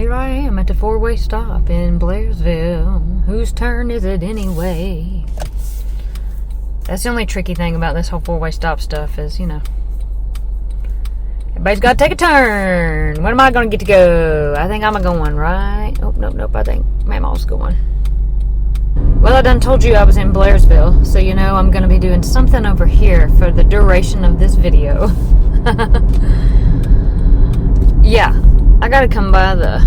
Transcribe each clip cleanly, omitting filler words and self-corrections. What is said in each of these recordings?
Here I am at the four-way stop in Blairsville. Whose turn is it anyway? That's the only tricky thing about this whole four-way stop stuff is, you know, everybody's got to take a turn. When am I going to get to go? I think I'm going, right? Oh, nope. I think Mama's going. Well, I done told you I was in Blairsville, so you know I'm going to be doing something over here for the duration of this video. Yeah, I got to come by the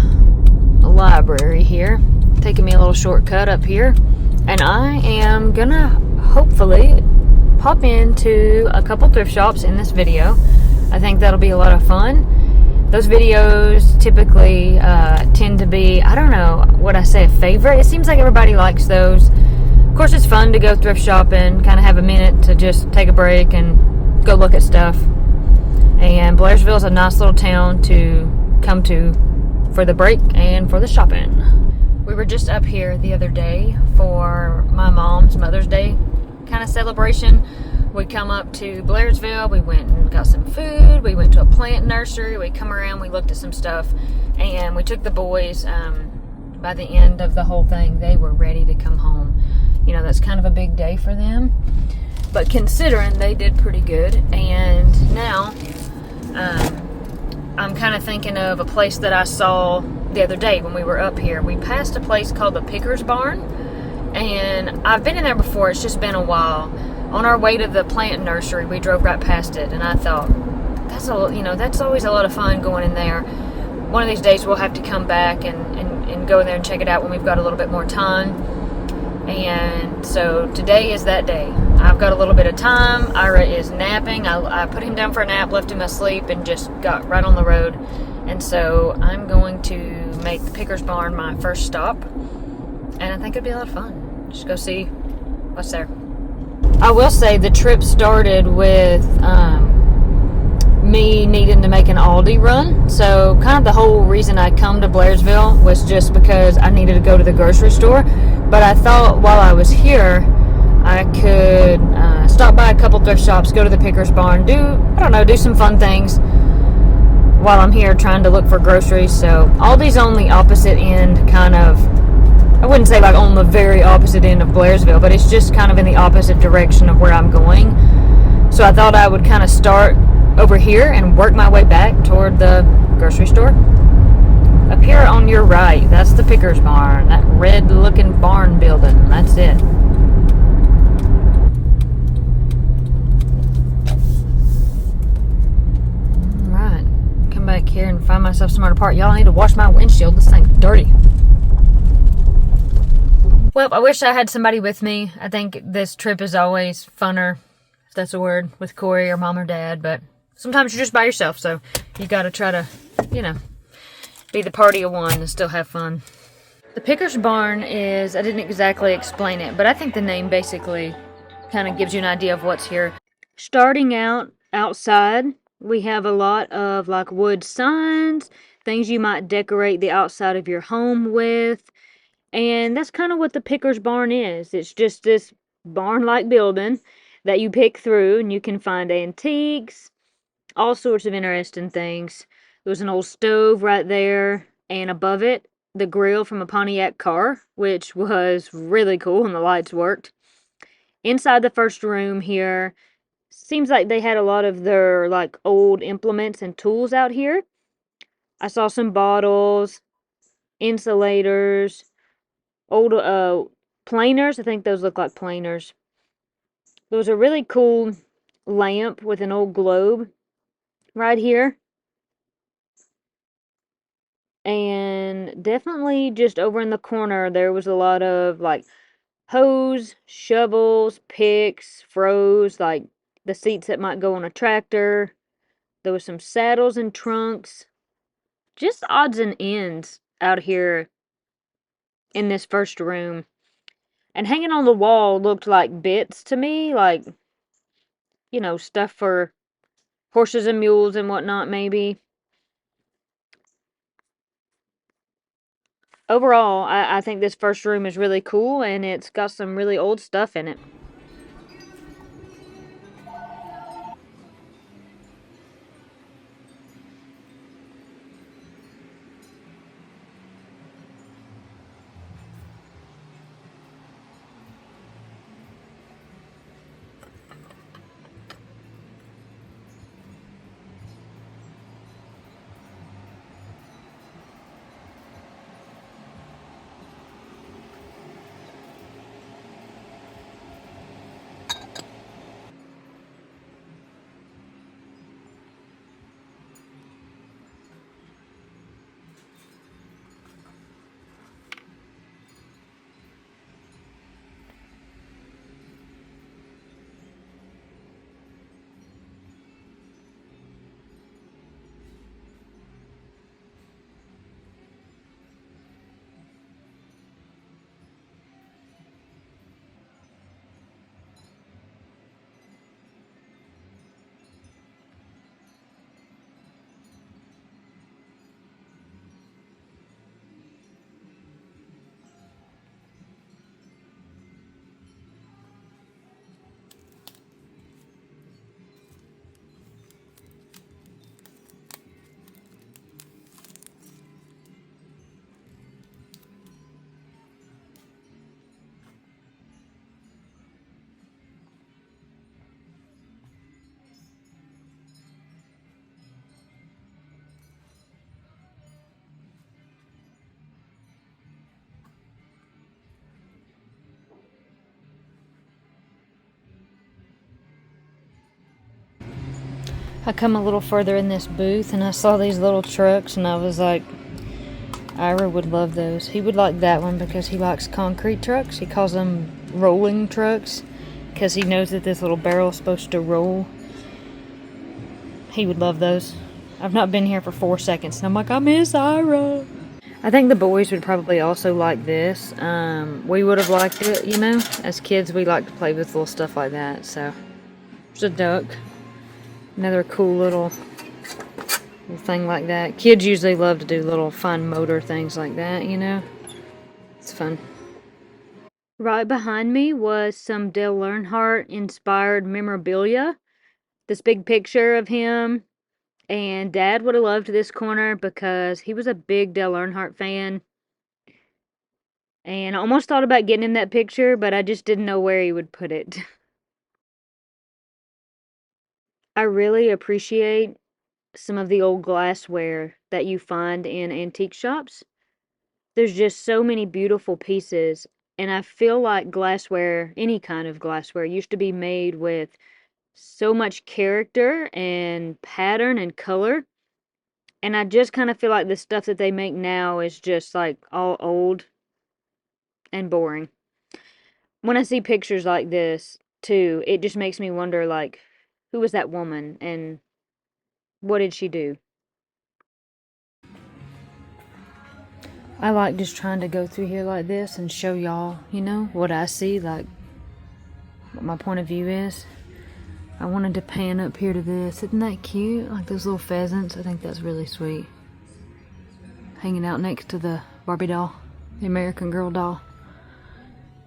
library here. Taking me a little shortcut up here. And I am going to hopefully pop into a couple thrift shops in this video. I think that'll be a lot of fun. Those videos typically tend to be, I don't know, would I say a favorite? It seems like everybody likes those. Of course, it's fun to go thrift shopping, kind of have a minute to just take a break and go look at stuff. And Blairsville is a nice little town to come to for the break and for the shopping. We were just up here the other day for my mom's Mother's Day kind of celebration. We come up to Blairsville, we went and got some food, we went to a plant nursery, we come around, we looked at some stuff, and we took the boys. By the end of the whole thing, they were ready to come home. You know, that's kind of a big day for them, but considering, they did pretty good. And now I'm kind of thinking of a place that I saw the other day when we were up here. We passed a place called the Pickers Barn, and I've been in there before. It's just been a while. On our way to the plant nursery, we drove right past it, and I thought, that's always a lot of fun going in there. One of these days we'll have to come back and go in there and check it out when we've got a little bit more time. And so today is that day. I've got a little bit of time. Ira is napping. I put him down for a nap, left him asleep, and just got right on the road. And so I'm going to make the Pickers Barn my first stop. And I think it'd be a lot of fun. Just go see what's there. I will say the trip started with me needing to make an Aldi run. So kind of the whole reason I come to Blairsville was just because I needed to go to the grocery store. But I thought while I was here, I could stop by a couple thrift shops, go to the Pickers Barn, do some fun things while I'm here trying to look for groceries. So Aldi's on the opposite end, kind of, I wouldn't say like on the very opposite end of Blairsville, but it's just kind of in the opposite direction of where I'm going. So I thought I would kind of start over here and work my way back toward the grocery store. Up here on your right, that's the Pickers Barn, that red looking barn building, that's it. Alright, come back here and find myself somewhere to park. Y'all, I need to wash my windshield, this thing's dirty. Well, I wish I had somebody with me. I think this trip is always funner, if that's a word, with Corey or mom or dad, but sometimes you're just by yourself, so you gotta try to, be the party of one and still have fun. The Pickers Barn is, I didn't exactly explain it, but I think the name basically kind of gives you an idea of what's here. Starting out outside, we have a lot of like wood signs, things you might decorate the outside of your home with. And that's kind of what the Pickers Barn is. It's just this barn-like building that you pick through, and you can find antiques, all sorts of interesting things. There's an old stove right there, and above it, the grill from a Pontiac car, which was really cool, and the lights worked. Inside the first room here, seems like they had a lot of their like old implements and tools out here. I saw some bottles, insulators, old planers. I think those look like planers. There was a really cool lamp with an old globe right here. And definitely just over in the corner, there was a lot of like hose, shovels, picks, froze, like the seats that might go on a tractor. There was some saddles and trunks. Just odds and ends out here in this first room. And hanging on the wall looked like bits to me, like, stuff for horses and mules and whatnot, maybe. Overall, I think this first room is really cool, and it's got some really old stuff in it. I come a little further in this booth and I saw these little trucks and I was like, Ira would love those. He would like that one because he likes concrete trucks. He calls them rolling trucks because he knows that this little barrel is supposed to roll. He would love those. I've not been here for 4 seconds and I'm like, I miss Ira. I think the boys would probably also like this. We would have liked it, you know. As kids, we like to play with little stuff like that. So, there's a duck. Another cool little thing like that. Kids usually love to do little fun motor things like that, you know. It's fun. Right behind me was some Dale Earnhardt inspired memorabilia. This big picture of him. And Dad would have loved this corner because he was a big Dale Earnhardt fan. And I almost thought about getting him that picture, but I just didn't know where he would put it. I really appreciate some of the old glassware that you find in antique shops. There's just so many beautiful pieces. And I feel like glassware, any kind of glassware, used to be made with so much character and pattern and color. And I just kind of feel like the stuff that they make now is just like all old and boring. When I see pictures like this, too, it just makes me wonder, like, who was that woman and what did she do? I like just trying to go through here like this and show y'all, you know, what I see, like, what my point of view is. I wanted to pan up here to this. Isn't that cute? Like those little pheasants. I think that's really sweet. Hanging out next to the Barbie doll, the American Girl doll.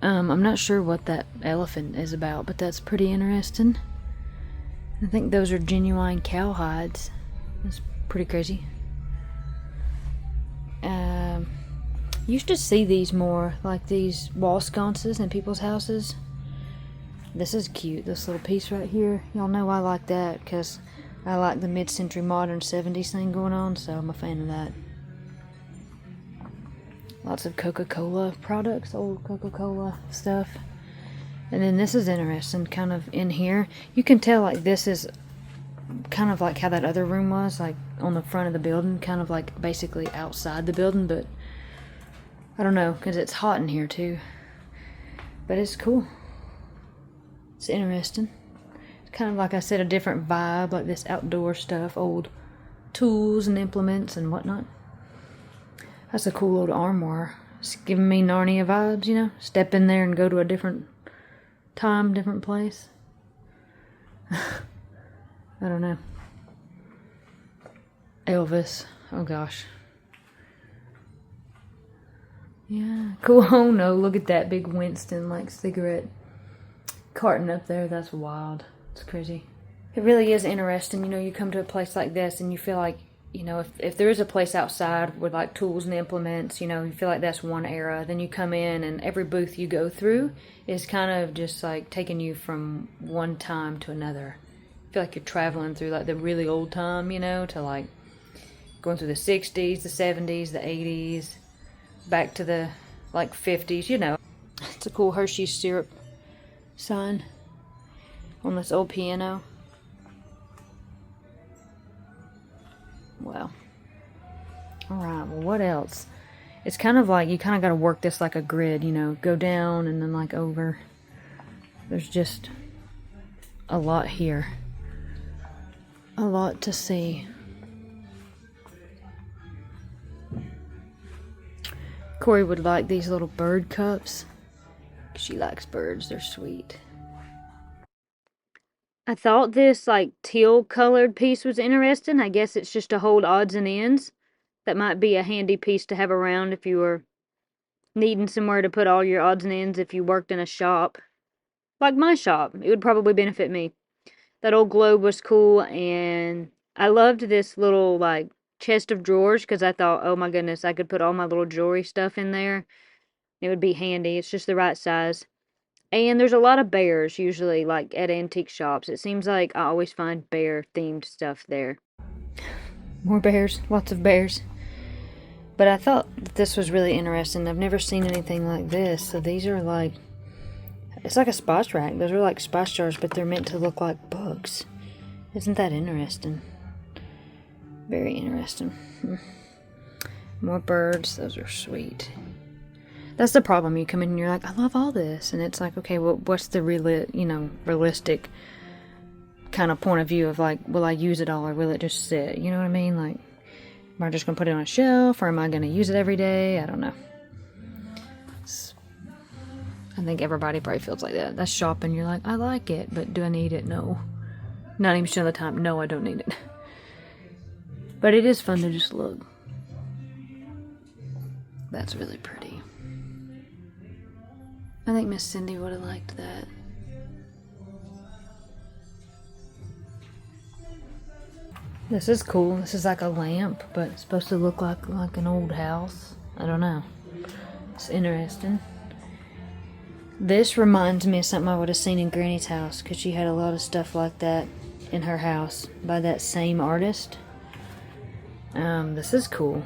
I'm not sure what that elephant is about, but that's pretty interesting. I think those are genuine cow hides. That's pretty crazy. Used to see these more, like these wall sconces in people's houses. This is cute, this little piece right here. Y'all know I like that because I like the mid-century modern 70s thing going on, so I'm a fan of that. Lots of Coca-Cola products, old Coca-Cola stuff. And then this is interesting, kind of in here. You can tell like this is kind of like how that other room was, like on the front of the building, kind of like basically outside the building, but I don't know, because it's hot in here too. But it's cool. It's interesting. It's kind of like I said, a different vibe, like this outdoor stuff, old tools and implements and whatnot. That's a cool old armoire. It's giving me Narnia vibes, you know? Step in there and go to a different time, different place. I don't know. Elvis. Oh gosh. Yeah, cool. Oh no, look at that big Winston, like, cigarette carton up there. That's wild. It's crazy. It really is interesting, you know, you come to a place like this and you feel like, you know, if there is a place outside with like tools and implements, you know, you feel like that's one era. Then you come in and every booth you go through is kind of just like taking you from one time to another. I feel like you're traveling through like the really old time, you know, to like going through the 60s, the 70s, the 80s, back to the like 50s, you know. It's a cool Hershey's syrup sign on this old piano. Wow. Alright, well, what else? It's kind of like, you kind of got to work this like a grid, you know, go down and then like over. There's just a lot here. A lot to see. Corey would like these little bird cups. She likes birds, they're sweet. I thought this like teal colored piece was interesting. I guess it's just to hold odds and ends. That might be a handy piece to have around if you were needing somewhere to put all your odds and ends if you worked in a shop. Like my shop. It would probably benefit me. That old globe was cool, and I loved this little like chest of drawers because I thought, oh my goodness, I could put all my little jewelry stuff in there. It would be handy. It's just the right size. And there's a lot of bears usually, like at antique shops. It seems like I always find bear-themed stuff there. More bears. Lots of bears. But I thought that this was really interesting. I've never seen anything like this. So these are like, it's like a spice rack. Those are like spice jars, but they're meant to look like books. Isn't that interesting? Very interesting. More birds. Those are sweet. That's the problem. You come in and you're like, I love all this. And it's like, okay, well, what's the realistic kind of point of view of like, will I use it all or will it just sit? You know what I mean? Like, am I just going to put it on a shelf or am I going to use it every day? I don't know. I think everybody probably feels like that. That's shopping. You're like, I like it, but do I need it? No. 90% of the time, no, I don't need it. But it is fun to just look. That's really pretty. I think Miss Cindy would have liked that. This is cool. This is like a lamp, but it's supposed to look like an old house. I don't know. It's interesting. This reminds me of something I would have seen in Granny's house, because she had a lot of stuff like that in her house by that same artist. This is cool.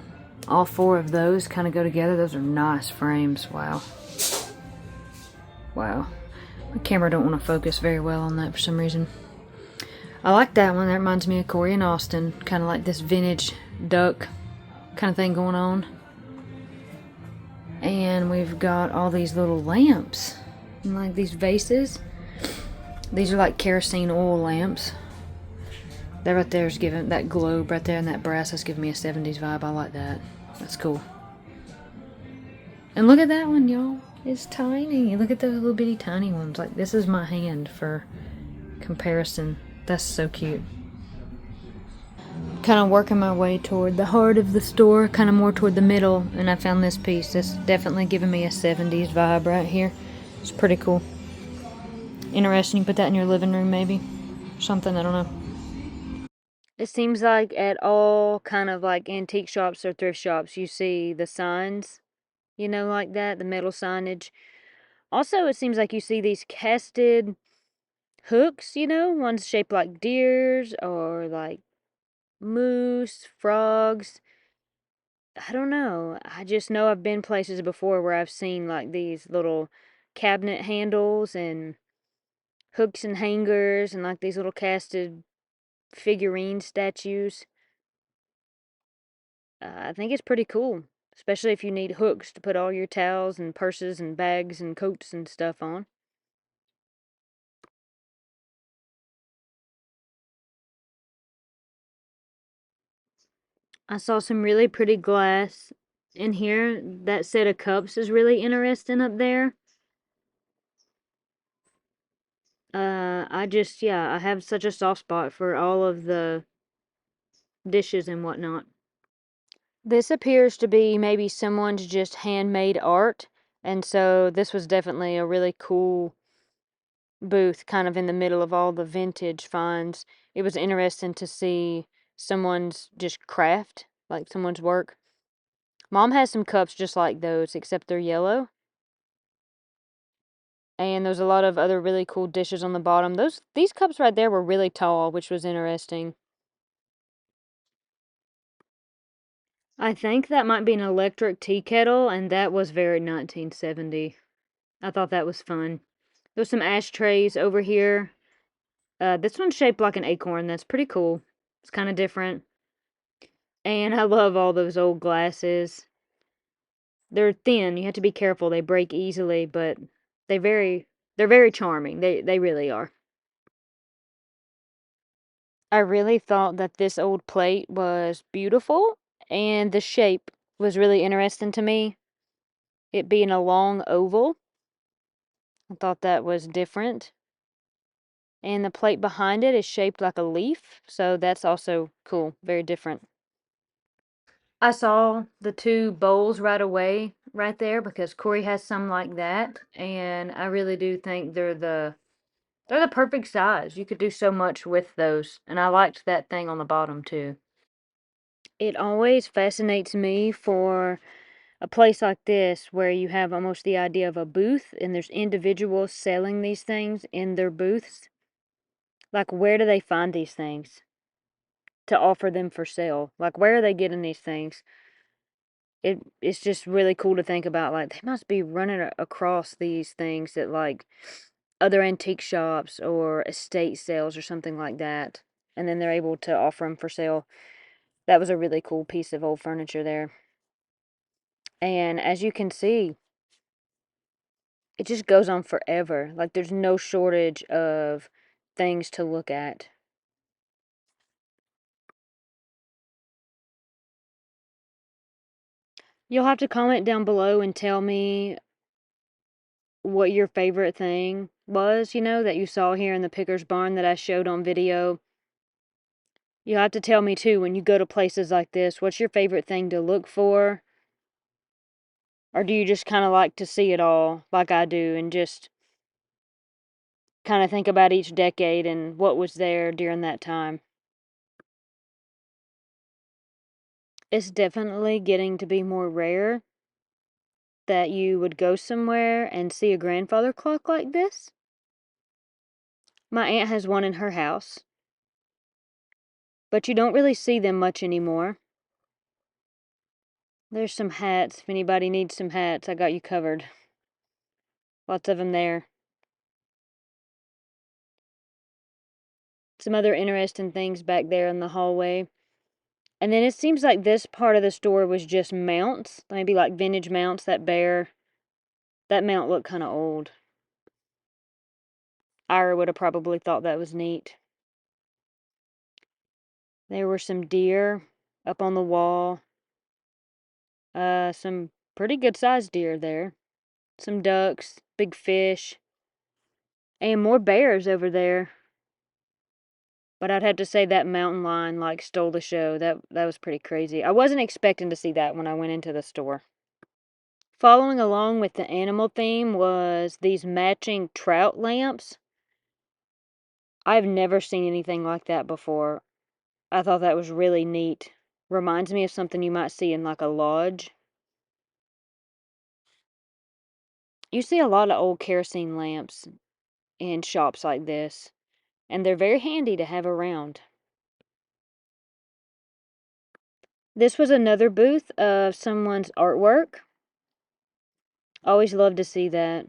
All four of those kind of go together. Those are nice frames. Wow. Wow. My camera don't want to focus very well on that for some reason. I like that one. That reminds me of Corey and Austin. Kind of like this vintage duck kind of thing going on. And we've got all these little lamps. And like these vases. These are like kerosene oil lamps. That right there is giving, that globe right there and that brass, that's giving me a 70s vibe. I like that. That's cool. And look at that one, y'all. It's tiny. Look at those little bitty tiny ones. Like, this is my hand for comparison. That's so cute. Kind of working my way toward the heart of the store, kind of more toward the middle, and I found this piece. That's definitely giving me a 70s vibe right here. It's pretty cool. Interesting. You put that in your living room, maybe. Something, I don't know. It seems like at all kind of like antique shops or thrift shops, you see the signs, like that, the metal signage. Also, it seems like you see these casted hooks, ones shaped like deers or like moose, frogs. I don't know. I just know I've been places before where I've seen like these little cabinet handles and hooks and hangers and like these little casted figurine statues. I think it's pretty cool, especially if you need hooks to put all your towels and purses and bags and coats and stuff on. I saw some really pretty glass in here. That set of cups is really interesting up there. I have such a soft spot for all of the dishes and whatnot. This appears to be maybe someone's just handmade art, and so this was definitely a really cool booth kind of in the middle of all the vintage finds. It was interesting to see someone's just craft, like someone's work. Mom has some cups just like those, except they're yellow. And there's a lot of other really cool dishes on the bottom. These cups right there were really tall, which was interesting. I think that might be an electric tea kettle, and that was very 1970. I thought that was fun. There's some ashtrays over here. This one's shaped like an acorn. That's pretty cool. It's kind of different. And I love all those old glasses. They're thin. You have to be careful. They break easily, but they very they're very charming. They really are. I really thought that this old plate was beautiful, and the shape was really interesting to me. It being a long oval. I thought that was different. And the plate behind it is shaped like a leaf, so that's also cool. Very different. I saw the two bowls right away, right there, because Corey has some like that, and I really do think they're the perfect size. You could do so much with those, and I liked that thing on the bottom too. It always fascinates me for a place like this where you have almost the idea of a booth and there's individuals selling these things in their booths. Like, where do they find these things to offer them for sale? Like, where are they getting these things? It's just really cool to think about. Like, they must be running across these things at like other antique shops or estate sales or something like that. and then they're able to offer them for sale. That was a really cool piece of old furniture there. And as you can see, it just goes on forever. Like, there's no shortage of things to look at. You'll have to comment down below and tell me what your favorite thing was, that you saw here in the Picker's Barn that I showed on video. You'll have to tell me too, when you go to places like this, what's your favorite thing to look for? Or do you just kind of like to see it all like I do and just kind of think about each decade and what was there during that time? It's definitely getting to be more rare that you would go somewhere and see a grandfather clock like this. My aunt has one in her house, but you don't really see them much anymore. There's some hats. If anybody needs some hats, I got you covered. Lots of them there. Some other interesting things back there in the hallway. And then it seems like this part of the store was just mounts, maybe like vintage mounts. That mount looked kind of old. Ira would have probably thought that was neat. There were some deer up on the wall. Some pretty good sized deer there. Some ducks, big fish, and more bears over there. But I'd have to say that mountain lion stole the show. That was pretty crazy. I wasn't expecting to see that when I went into the store. Following along with the animal theme was these matching trout lamps. I've never seen anything like that before. I thought that was really neat. Reminds me of something you might see in like a lodge. You see a lot of old kerosene lamps in shops like this, and they're very handy to have around. This was another booth of someone's artwork. Always love to see that.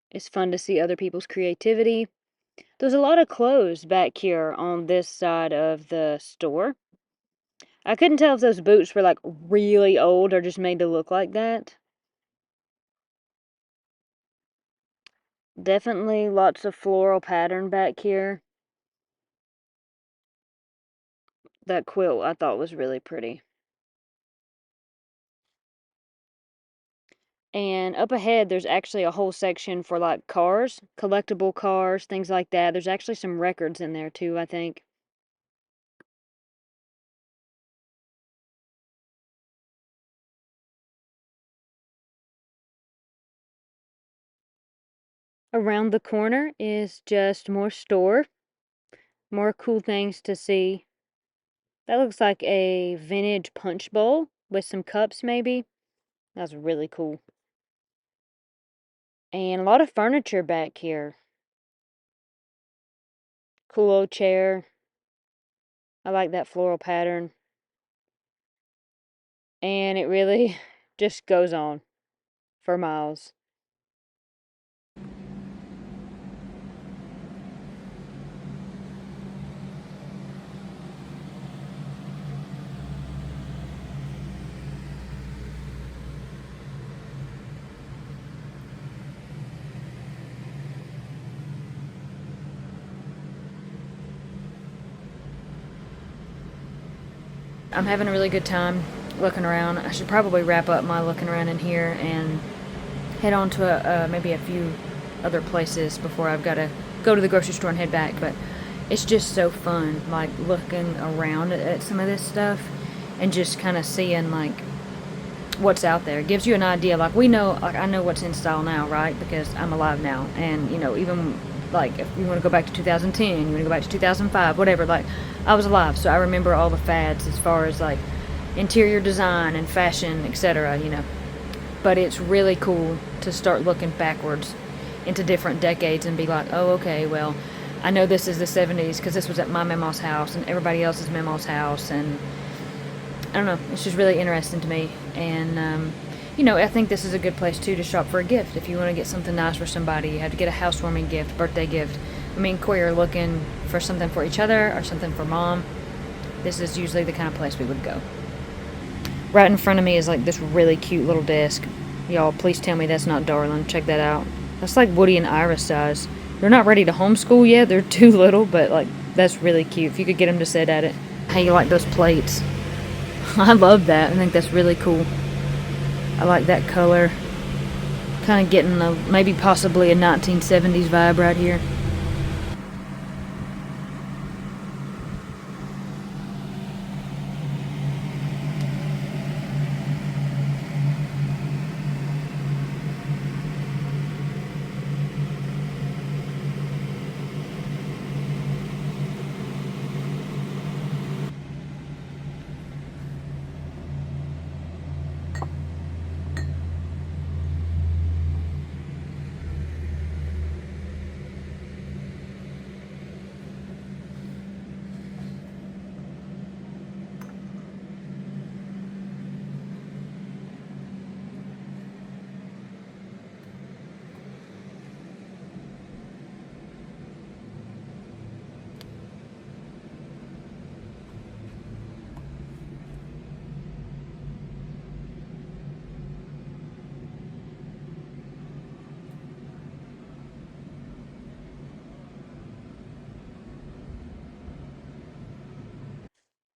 It's fun to see other people's creativity. There's a lot of clothes back here on this side of the store. I couldn't tell if those boots were like really old or just made to look like that. Definitely lots of floral pattern back here. That quilt I thought was really pretty. And up ahead, there's actually a whole section for like cars, collectible cars, things like that. There's actually some records in there too, I think. Around the corner is just more store, more cool things to see. That looks like a vintage punch bowl with some cups maybe. That's really cool. And a lot of furniture back here. Cool old chair. I like that floral pattern. And it really just goes on for miles. I'm having a really good time looking around. I should probably wrap up my looking around in here and head on to maybe a few other places before I've got to go to the grocery store and head back. But it's just so fun, like looking around at some of this stuff and just kind of seeing like what's out there. It gives you an idea. Like I know what's in style now, right? Because I'm alive now, and even like if you want to go back to 2010, you want to go back to 2005, whatever. Like I was alive, so I remember all the fads as far as like interior design and fashion, etc. But it's really cool to start looking backwards into different decades and be like, oh, okay, well, I know this is the 70s because this was at my Mama's house and everybody else's Mama's house, and I don't know, it's just really interesting to me. And I think this is a good place too to shop for a gift. If you want to get something nice for somebody, you have to get a housewarming gift, birthday gift, me and Corey are looking for something for each other or something for Mom, this is usually the kind of place we would go. Right in front of me is like this really cute little desk. Y'all, please tell me that's not darling. Check that out. That's like Woody and Iris size. They're not ready to homeschool yet. They're too little, but like that's really cute. If you could get them to sit at it. How you like those plates? I love that. I think that's really cool. I like that color. Kind of getting a, maybe possibly a 1970s vibe right here.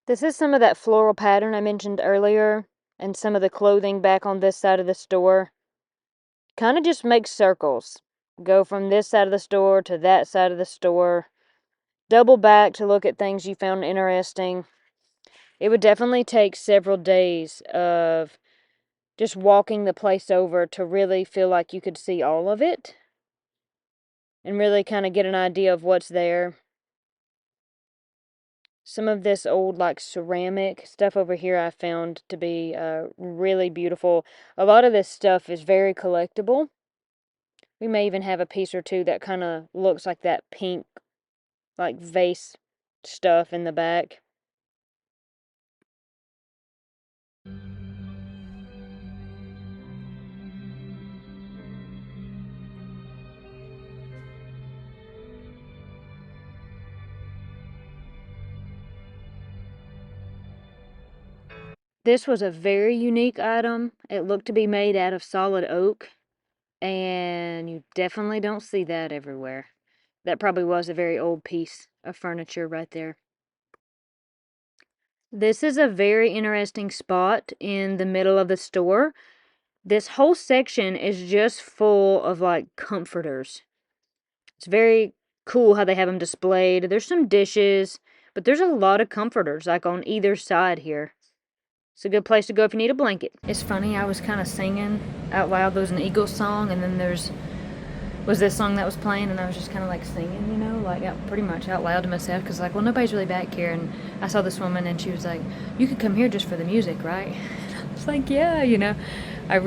This is some of that floral pattern I mentioned earlier, and some of the clothing back on this side of the store. Kind of just make circles. Go from this side of the store to that side of the store. Double back to look at things you found interesting. It would definitely take several days of just walking the place over to really feel like you could see all of it and really kind of get an idea of what's there. Some of this old like ceramic stuff over here I found to be really beautiful. A lot of this stuff is very collectible. We may even have a piece or two that kind of looks like that pink like vase stuff in the back. This was a very unique item. It looked to be made out of solid oak, and you definitely don't see that everywhere. That probably was a very old piece of furniture right there. This is a very interesting spot in the middle of the store. This whole section is just full of like comforters. It's very cool how they have them displayed. There's some dishes, but there's a lot of comforters like on either side here. It's a good place to go if you need a blanket. It's funny, I was kind of singing out loud. There was an Eagles song, and then was this song that was playing, and I was just kind of like singing, you know, like pretty much out loud to myself, because like, well, nobody's really back here. And I saw this woman, and she was like, you could come here just for the music, right? And I was like, yeah, you know, I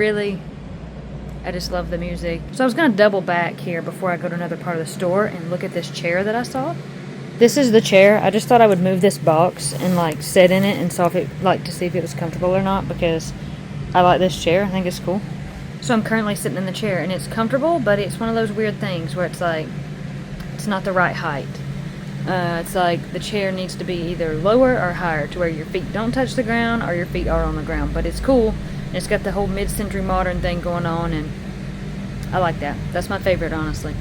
just love the music. So I was going to double back here before I go to another part of the store and look at this chair that I saw. This is the chair. I just thought I would move this box and like sit in it and saw if it, like, to see if it was comfortable or not, because I like this chair. I think it's cool. So I'm currently sitting in the chair, and it's comfortable, but it's one of those weird things where it's like, it's not the right height. It's like the chair needs to be either lower or higher to where your feet don't touch the ground or your feet are on the ground. But it's cool. And it's got the whole mid-century modern thing going on, and I like that. That's my favorite, honestly.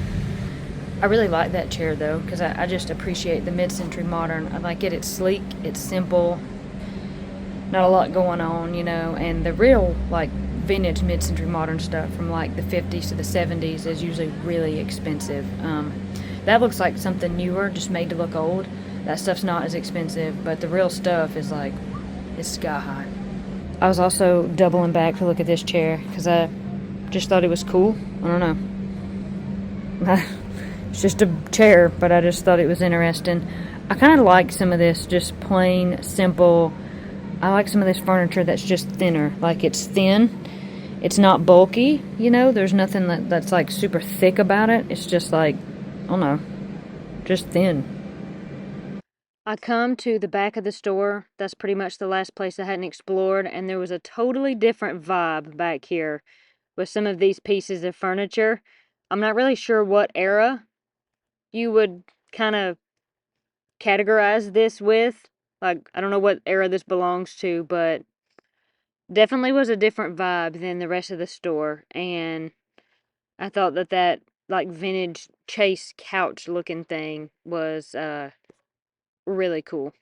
I really like that chair though, because I just appreciate the mid-century modern. I like it. It's sleek, it's simple, not a lot going on, you know. And the real like vintage mid-century modern stuff from like the 50s to the 70s is usually really expensive. That looks like something newer, just made to look old. That stuff's not as expensive, but the real stuff is like, it's sky high. I was also doubling back to look at this chair because I just thought it was cool. I don't know. It's just a chair, but I just thought it was interesting. I kind of like some of this just plain, simple. I like some of this furniture that's just thinner. Like, it's thin. It's not bulky, you know. There's nothing that's like super thick about it. It's just like, I don't know, just thin. I come to the back of the store. That's pretty much the last place I hadn't explored, and there was a totally different vibe back here with some of these pieces of furniture. I'm not really sure what era you would kind of categorize this with. Like, I don't know what era this belongs to, but definitely was a different vibe than the rest of the store. And I thought that like vintage chase couch looking thing was really cool.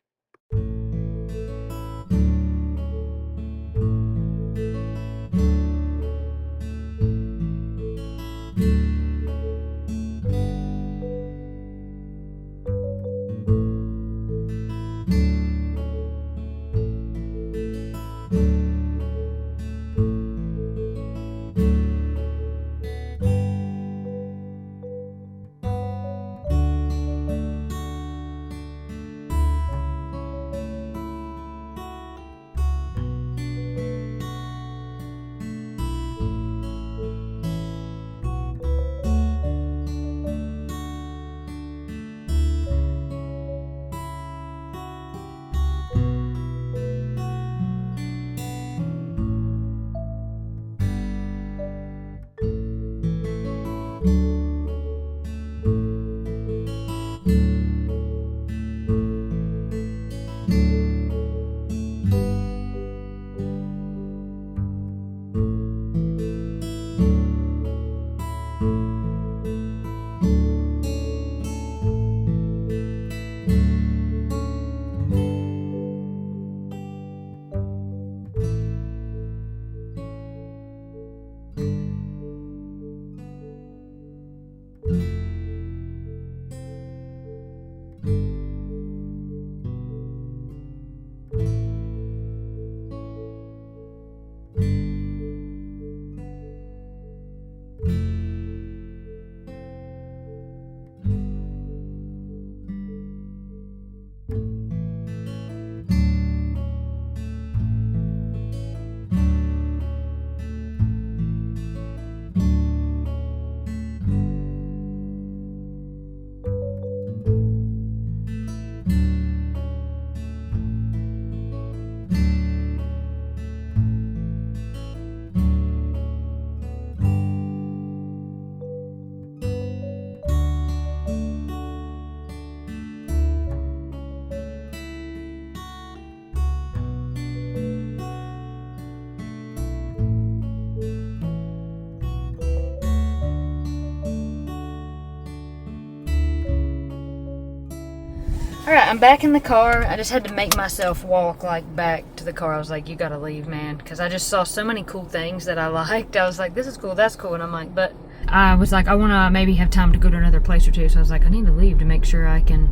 Alright, I'm back in the car. I just had to make myself walk, like, back to the car. I was like, you gotta leave, man. Because I just saw so many cool things that I liked. I was like, this is cool, that's cool. And I'm like, but I was like, I want to maybe have time to go to another place or two. So I was like, I need to leave to make sure I can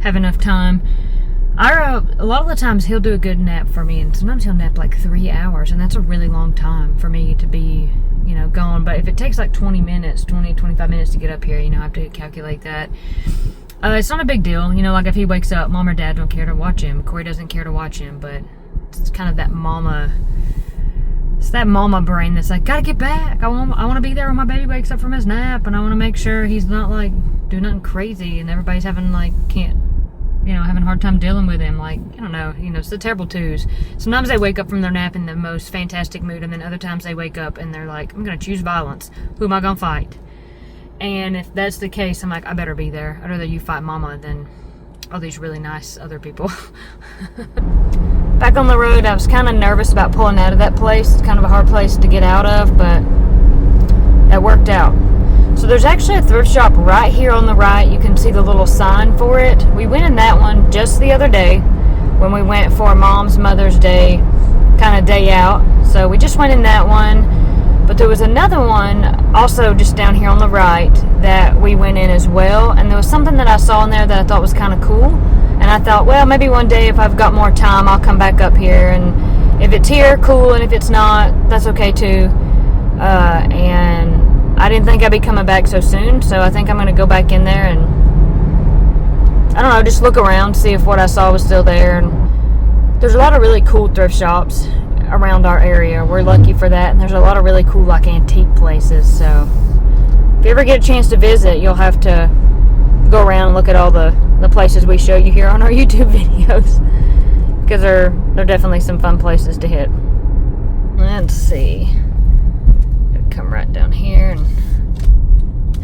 have enough time. A lot of the times he'll do a good nap for me. And sometimes he'll nap like 3 hours. And that's a really long time for me to be, you know, gone. But if it takes like 20 minutes, 25 minutes to get up here, you know, I have to calculate that. It's not a big deal, you know, like if he wakes up, mom or dad don't care to watch him, Corey doesn't care to watch him, but it's kind of that mama brain that's like, gotta get back, I want to be there when my baby wakes up from his nap, and I want to make sure he's not like doing nothing crazy, and everybody's having like, having a hard time dealing with him, like, I don't know, you know, it's the terrible twos. Sometimes they wake up from their nap in the most fantastic mood, and then other times they wake up and they're like, I'm gonna choose violence, who am I gonna fight? And if that's the case, I'm like, I better be there. I'd rather you fight mama than all these really nice other people. Back on the road, I was kind of nervous about pulling out of that place. It's kind of a hard place to get out of, but that worked out. So there's actually a thrift shop right here on the right. You can see the little sign for it. We went in that one just the other day when we went for Mom's Mother's Day kind of day out. So we just went in that one. But there was another one also just down here on the right that we went in as well. And there was something that I saw in there that I thought was kind of cool. And I thought, well, maybe one day if I've got more time, I'll come back up here. And if it's here, cool. And if it's not, that's okay too. And I didn't think I'd be coming back so soon. So I think I'm going to go back in there and, I don't know, just look around, see if what I saw was still there. And there's a lot of really cool thrift shops around our area. We're lucky for that, and there's a lot of really cool like antique places. So if you ever get a chance to visit, you'll have to go around and look at all the places we show you here on our YouTube videos, because they're definitely some fun places to hit. Let's see, gotta come right down here and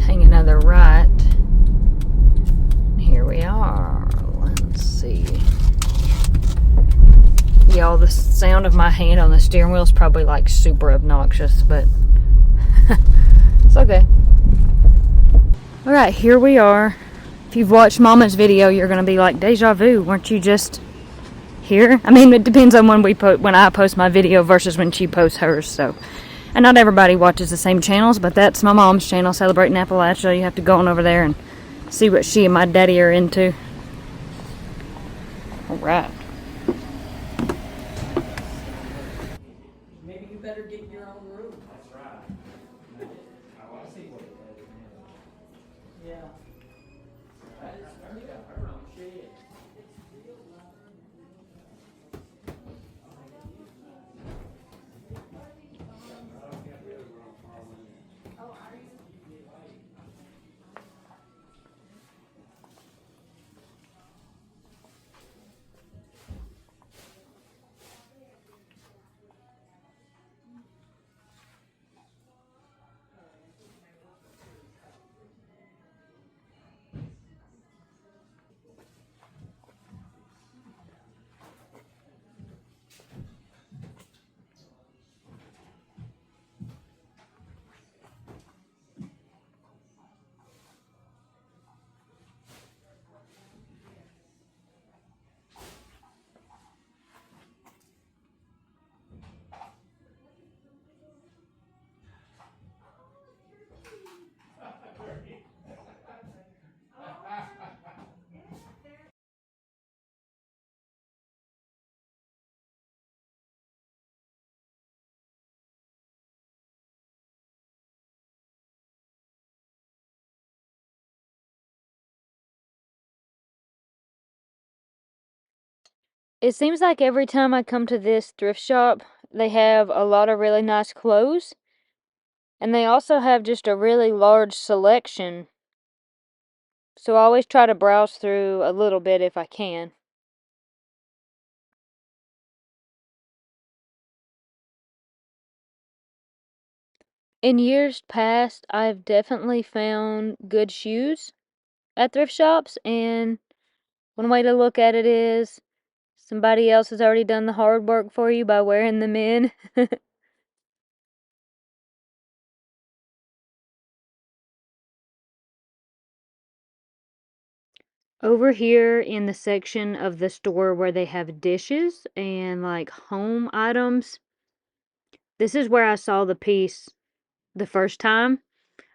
hang another right. here we are. Let's see. Y'all, the sound of my hand on the steering wheel is probably like super obnoxious, but it's okay. Alright, here we are. If you've watched Mama's video, you're gonna be like, deja vu, weren't you just here? I mean, it depends on when I post my video versus when she posts hers, so. And not everybody watches the same channels, but that's my mom's channel, Celebrating Appalachia. You have to go on over there and see what she and my daddy are into. Alright. Maybe you better get your own room. That's right. I want to see what it does. Yeah. That is, I think I've heard on shit. It seems like every time I come to this thrift shop, they have a lot of really nice clothes. And they also have just a really large selection. So I always try to browse through a little bit if I can. In years past, I've definitely found good shoes at thrift shops, and one way to look at it is somebody else has already done the hard work for you by wearing them in. Over here in the section of the store where they have dishes and like home items, this is where I saw the piece the first time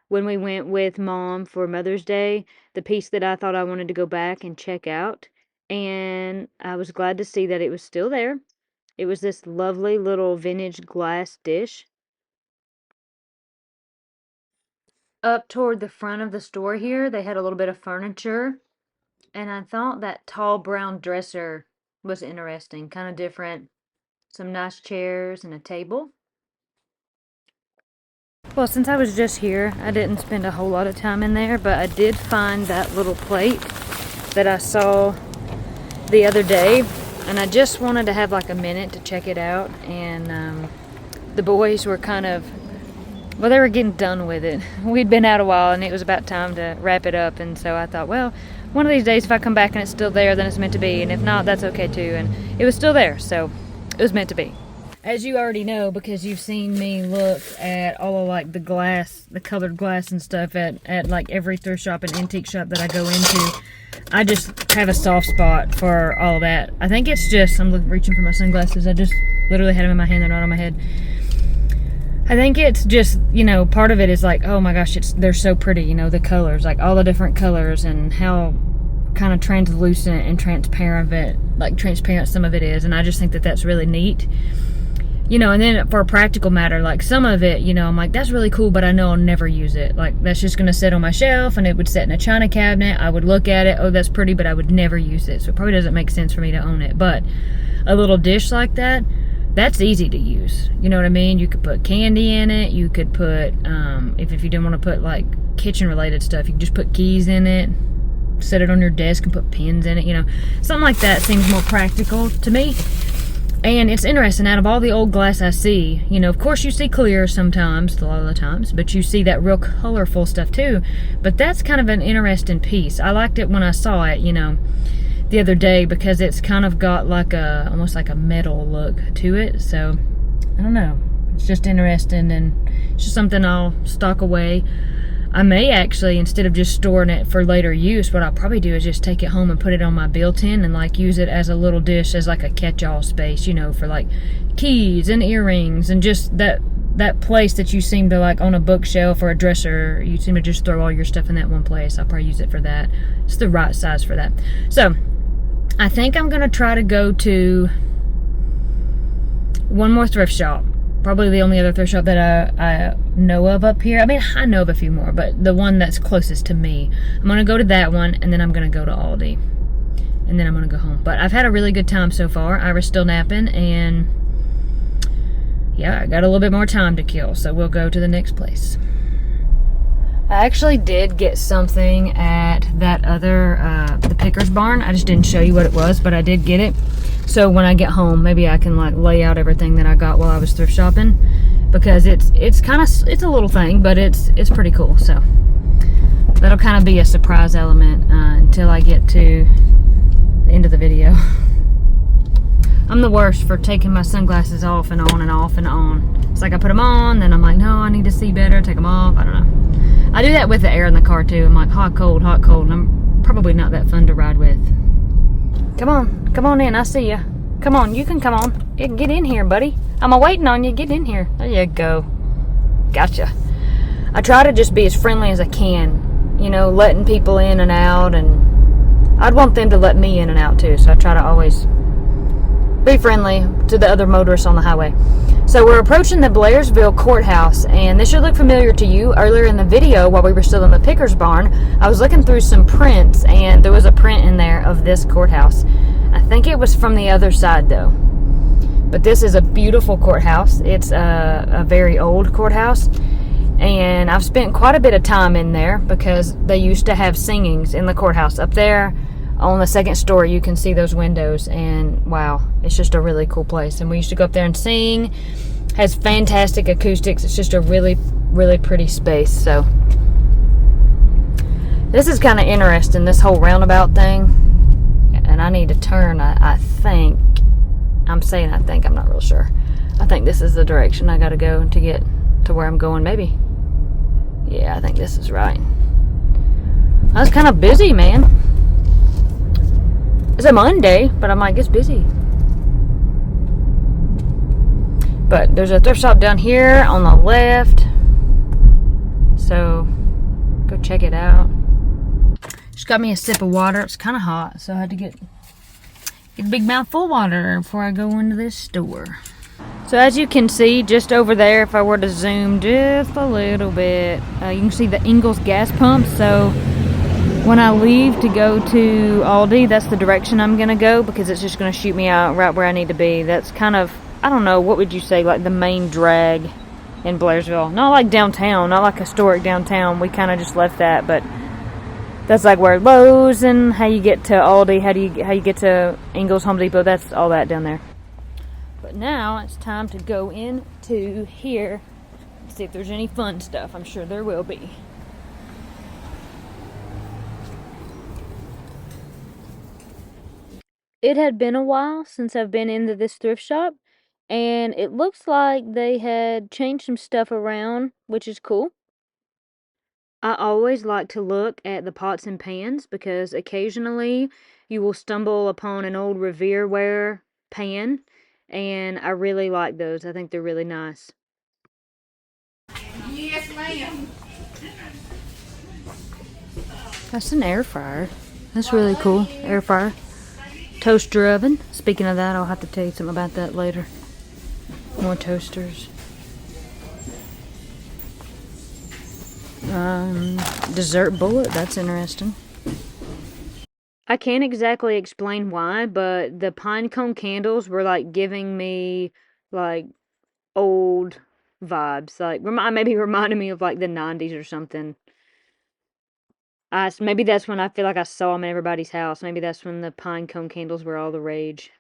when we went with Mom for Mother's Day, the piece that I thought I wanted to go back and check out. And I was glad to see that it was still there. It was this lovely little vintage glass dish. Up toward the front of the store here, they had a little bit of furniture. And I thought that tall brown dresser was interesting, kind of different. Some nice chairs and a table. Well, since I was just here, I didn't spend a whole lot of time in there, but I did find that little plate that I saw the other day, and I just wanted to have like a minute to check it out. And the boys were kind of, well, they were getting done with it. We'd been out a while, and it was about time to wrap it up, and so I thought, well, one of these days if I come back and it's still there, then it's meant to be, and if not, that's okay too. And it was still there, so it was meant to be. As you already know, because you've seen me look at all of like the glass, the colored glass and stuff at like every thrift shop and antique shop that I go into, I just have a soft spot for all that. I think it's just, I'm reaching for my sunglasses. I just literally had them in my hand, they're not on my head. I think it's just, you know, part of it is like, oh my gosh, they're so pretty, you know, the colors, like all the different colors and how kind of translucent and transparent some of it is. And I just think that that's really neat. You know, and then for a practical matter, like some of it, you know, I'm like, that's really cool, but I know I'll never use it. Like, that's just going to sit on my shelf, and it would sit in a china cabinet. I would look at it, oh, that's pretty, but I would never use it. So it probably doesn't make sense for me to own it. But a little dish like that, that's easy to use. You know what I mean? You could put candy in it. You could put, if you didn't want to put, like, kitchen-related stuff, you could just put keys in it, set it on your desk and put pins in it, you know. Something like that seems more practical to me. And it's interesting, out of all the old glass I see, you know, of course you see clear sometimes, a lot of the times, but you see that real colorful stuff too. But that's kind of an interesting piece. I liked it when I saw it, you know, the other day, because it's kind of got like almost like a metal look to it. So, I don't know. It's just interesting, and it's just something I'll stock away. I may actually, instead of just storing it for later use, what I'll probably do is just take it home and put it on my built-in and like use it as a little dish, as like a catch-all space, you know, for like keys and earrings, and just that place that you seem to like on a bookshelf or a dresser, you seem to just throw all your stuff in that one place. I'll probably use it for that. It's the right size for that. So I think I'm gonna try to go to one more thrift shop. Probably the only other thrift shop that I know of up here. I mean, I know of a few more, but the one that's closest to me. I'm going to go to that one, and then I'm going to go to Aldi. And then I'm going to go home. But I've had a really good time so far. Ira's still napping, and yeah, I got a little bit more time to kill, so we'll go to the next place. I actually did get something at that other, the Pickers barn. I just didn't show you what it was, but I did get it. So when I get home, maybe I can like lay out everything that I got while I was thrift shopping, because it's kind of, it's a little thing, but it's pretty cool. So that'll kind of be a surprise element until I get to the end of the video. I'm the worst for taking my sunglasses off and on and off and on. It's like I put them on, then I'm like, no, I need to see better, take them off. I don't know. I do that with the air in the car too. I'm like, hot, cold, and I'm probably not that fun to ride with. Come on in, I see ya. Come on, you can come on. You can get in here, buddy. I'm waiting on you, get in here. There you go. Gotcha. I try to just be as friendly as I can, you know, letting people in and out, and I'd want them to let me in and out too, so I try to always be friendly to the other motorists on the highway. So we're approaching the Blairsville courthouse, and this should look familiar to you. Earlier in the video, while we were still in the Pickers barn, I was looking through some prints, and there was a print in there of this courthouse. I think it was from the other side though. But this is a beautiful courthouse. It's a very old courthouse, and I've spent quite a bit of time in there because they used to have singings in the courthouse. Up there on the second story, you can see those windows, and wow, it's just a really cool place. And we used to go up there and sing. Has fantastic acoustics. It's just a really, really pretty space. So this is kind of interesting, this whole roundabout thing. And I need to turn, I think. I'm saying I think, I'm not real sure. I think this is the direction I gotta go to get to where I'm going, maybe. Yeah, I think this is right. I was kind of busy, man. It's a Monday, but I'm like, it's busy. But there's a thrift shop down here on the left. So, go check it out. Just got me a sip of water. It's kind of hot, so I had to get a big mouthful of water before I go into this store. So as you can see, just over there, if I were to zoom just a little bit, you can see the Ingles gas pump. So when I leave to go to Aldi, that's the direction I'm going to go, because it's just going to shoot me out right where I need to be. That's kind of, I don't know, what would you say, like the main drag in Blairsville. Not like downtown, not like historic downtown. We kind of just left that, but that's like where Lowe's and how you get to Aldi, how you get to Ingles, Home Depot, that's all that down there. But now it's time to go into here and see if there's any fun stuff. I'm sure there will be. It had been a while since I've been into this thrift shop, and it looks like they had changed some stuff around, which is cool. I always like to look at the pots and pans, because occasionally you will stumble upon an old Revere ware pan, and I really like those. I think they're really nice. Yes, ma'am. That's an air fryer. That's really cool. Air fryer. Toaster oven. Speaking of that, I'll have to tell you something about that later. More toasters. Dessert bullet. That's interesting. I can't exactly explain why, but the pine cone candles were like giving me like old vibes. Like maybe reminding me of like the 90s or something. Maybe that's when I feel like I saw them in everybody's house. Maybe that's when the pine cone candles were all the rage.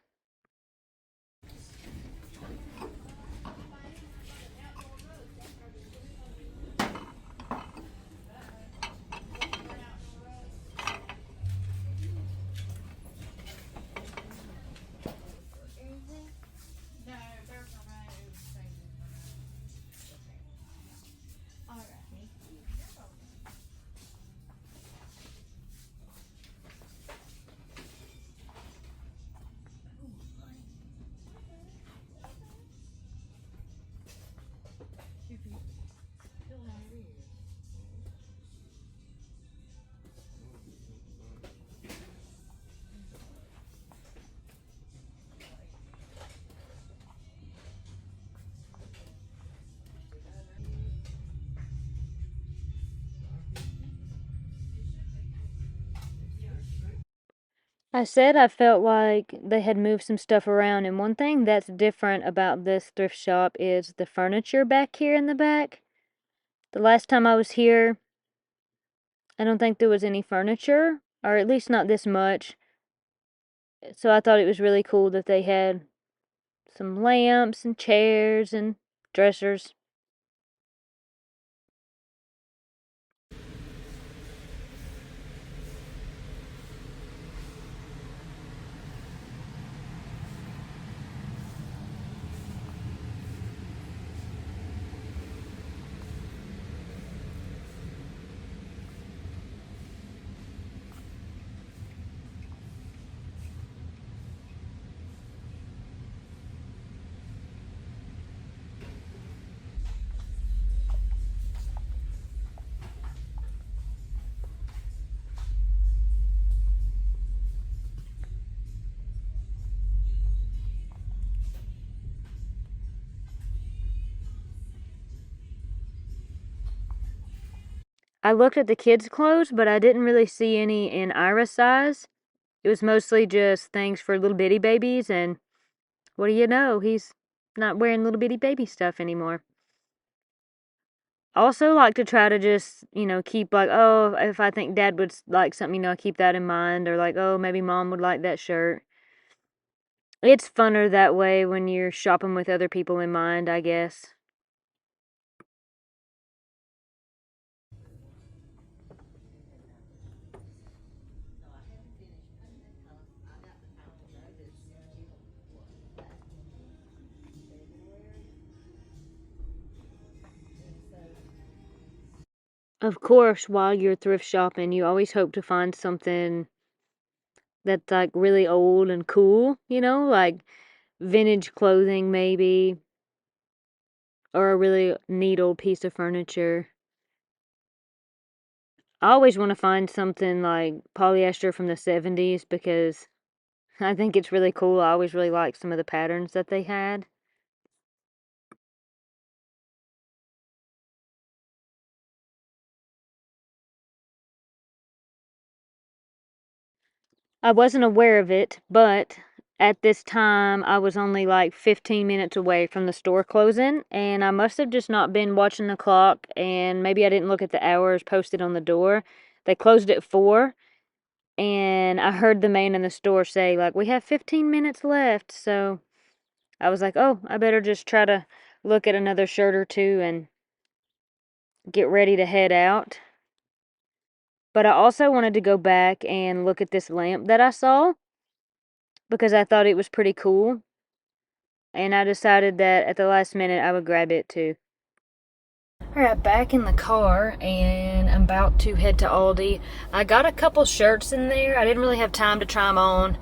I said I felt like they had moved some stuff around, and one thing that's different about this thrift shop is the furniture back here in the back. The last time I was here, I don't think there was any furniture, or at least not this much. So I thought it was really cool that they had some lamps and chairs and dressers. I looked at the kids' clothes, but I didn't really see any in Ira's size. It was mostly just things for little bitty babies, and what do you know? He's not wearing little bitty baby stuff anymore. I also like to try to just, keep like, oh, if I think Dad would like something, I keep that in mind, or like, oh, maybe Mom would like that shirt. It's funner that way when you're shopping with other people in mind, I guess. Of course, while you're thrift shopping, you always hope to find something that's like really old and cool, like vintage clothing maybe, or a really neat old piece of furniture. I always want to find something like polyester from the 70s because I think it's really cool. I always really liked some of the patterns that they had. I wasn't aware of it, but at this time I was only like 15 minutes away from the store closing, and I must have just not been watching the clock, and maybe I didn't look at the hours posted on the door. They closed at 4, and I heard the man in the store say, like, we have 15 minutes left, so I was like, oh, I better just try to look at another shirt or two and get ready to head out. But I also wanted to go back and look at this lamp that I saw because I thought it was pretty cool. And I decided that at the last minute I would grab it too. Alright, back in the car, and I'm about to head to Aldi. I got a couple shirts in there. I didn't really have time to try them on,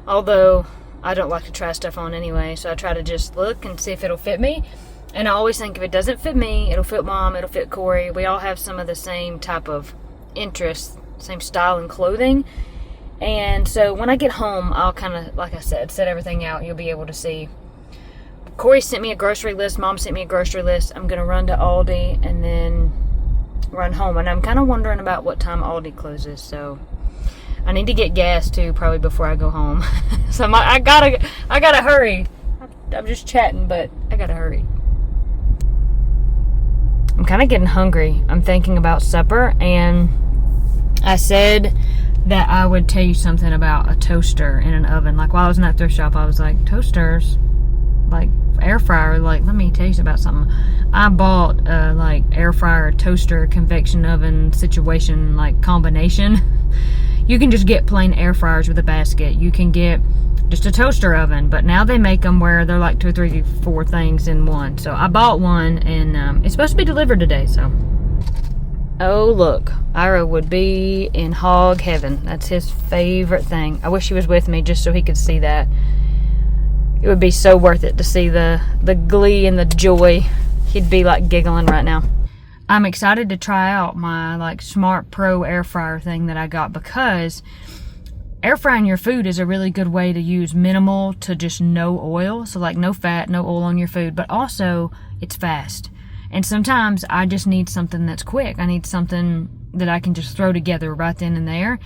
although I don't like to try stuff on anyway, so I try to just look and see if it'll fit me. And I always think if it doesn't fit me, it'll fit Mom, it'll fit Corey. We all have some of the same type of interests, same style in clothing. And so when I get home, I'll kind of, like I said, set everything out. You'll be able to see. Corey sent me a grocery list. Mom sent me a grocery list. I'm going to run to Aldi and then run home. And I'm kind of wondering about what time Aldi closes. So I need to get gas too, probably before I go home. So I gotta hurry. I'm just chatting, but I gotta hurry. I'm kind of getting hungry. I'm thinking about supper, and I said that I would tell you something about a toaster in an oven. Like while I was in that thrift shop, I was like, toasters, like air fryer, like let me tell you about something. I bought like air fryer, toaster, convection oven situation, like combination. You can just get plain air fryers with a basket. You can get just a toaster oven, but now they make them where they're like 2, 3, 4 things in one. So I bought one, and it's supposed to be delivered today. So, oh look, Ira would be in hog heaven. That's his favorite thing. I wish he was with me just so he could see that. It would be so worth it to see the glee and the joy. He'd be like giggling right now. I'm excited to try out my like Smart Pro air fryer thing that I got, because air frying your food is a really good way to use minimal to just no oil. So like no fat, no oil on your food, but also it's fast. And sometimes I just need something that's quick. I need something that I can just throw together right then and there.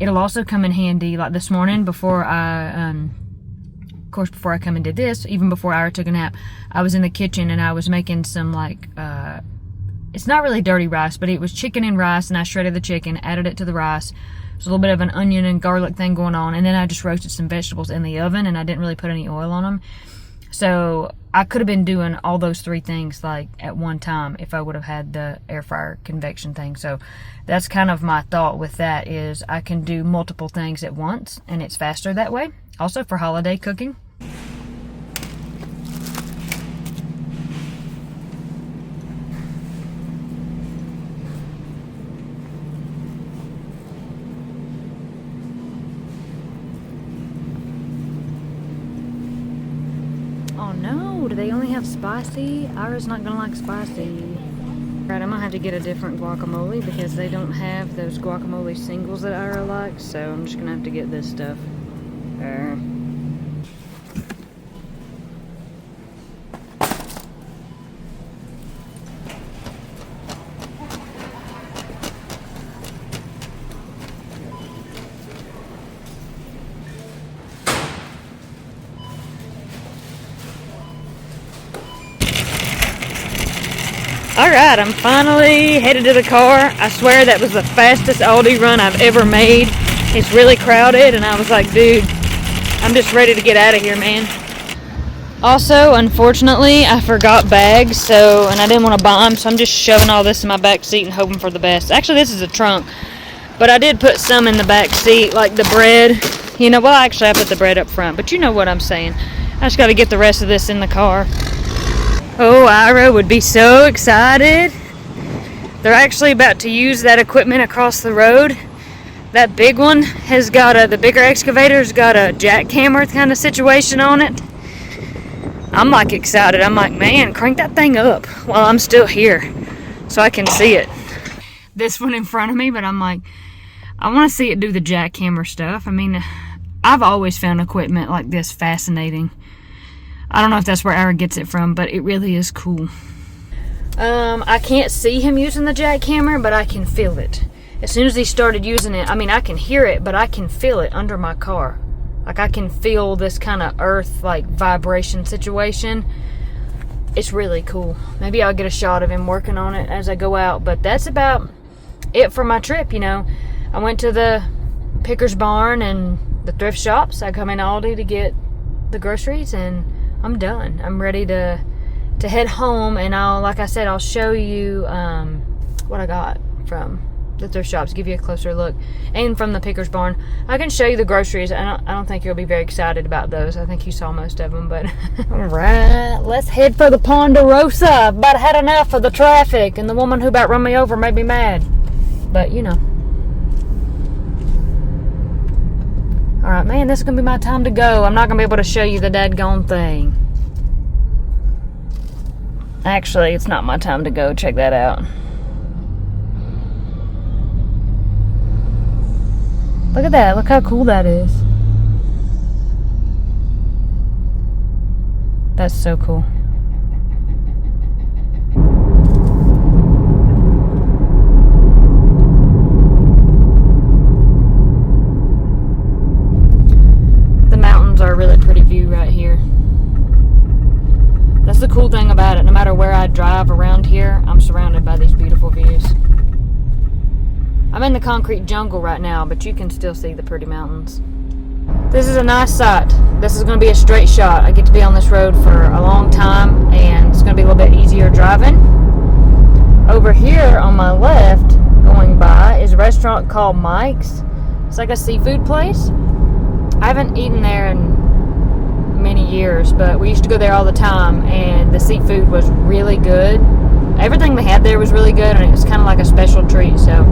It'll also come in handy, like this morning before I, of course, before I come and did this, even before I took a nap, I was in the kitchen and I was making some, like, it's not really dirty rice, but it was chicken and rice, and I shredded the chicken, added it to the rice. There's a little bit of an onion and garlic thing going on, and then I just roasted some vegetables in the oven, and I didn't really put any oil on them. So I could have been doing all those 3 things, like, at one time if I would have had the air fryer convection thing. So that's kind of my thought with that, is I can do multiple things at once, and it's faster that way. Also for holiday cooking. Oh no, do they only have spicy? Ira's not gonna like spicy. Alright, I'm gonna have to get a different guacamole because they don't have those guacamole singles that Ira likes, so I'm just gonna have to get this stuff. Alright, I'm finally headed to the car. I swear that was the fastest Aldi run I've ever made. It's really crowded, and I was like, dude, I'm just ready to get out of here, man. Also, unfortunately, I forgot bags, and I didn't want to buy them, so I'm just shoving all this in my back seat and hoping for the best. Actually, this is a trunk, but I did put some in the back seat, like the bread. You know, well, actually, I put the bread up front, but you know what I'm saying. I just got to get the rest of this in the car. Oh, Ira would be so excited. They're actually about to use that equipment across the road. That big one has got the bigger excavator's got a jackhammer kind of situation on it. I'm like excited. I'm like, man, crank that thing up while I'm still here so I can see it. This one in front of me, but I'm like, I want to see it do the jackhammer stuff. I mean, I've always found equipment like this fascinating. I don't know if that's where Ira gets it from, but it really is cool. I can't see him using the jackhammer, but I can feel it. As soon as he started using it, I mean, I can hear it, but I can feel it under my car. Like, I can feel this kind of earth, like, vibration situation. It's really cool. Maybe I'll get a shot of him working on it as I go out, but that's about it for my trip, you know. I went to the Picker's Barn and the thrift shops. I come in Aldi to get the groceries, and I'm done. I'm ready to head home, and like I said, I'll show you what I got from the thrift shops, give you a closer look, and from the Picker's Barn. I can show you the groceries. I don't think you'll be very excited about those. I think you saw most of them, but alright, let's head for the Ponderosa. I've about had enough of the traffic, and the woman who about run me over made me mad, but you know. Alright, man, this is going to be my time to go. I'm not going to be able to show you the dadgone thing. Actually, it's not my time to go. Check that out. Look at that. Look how cool that is. That's so cool. Are a really pretty view right here. That's the cool thing about it. No matter where I drive around here, I'm surrounded by these beautiful views. I'm in the concrete jungle right now, but you can still see the pretty mountains. This is a nice sight. This is going to be a straight shot. I get to be on this road for a long time, and it's going to be a little bit easier driving. Over here on my left, going by, is a restaurant called Mike's. It's like a seafood place. I haven't eaten there in many years, but we used to go there all the time, and the seafood was really good. Everything they had there was really good, and it was kind of like a special treat. So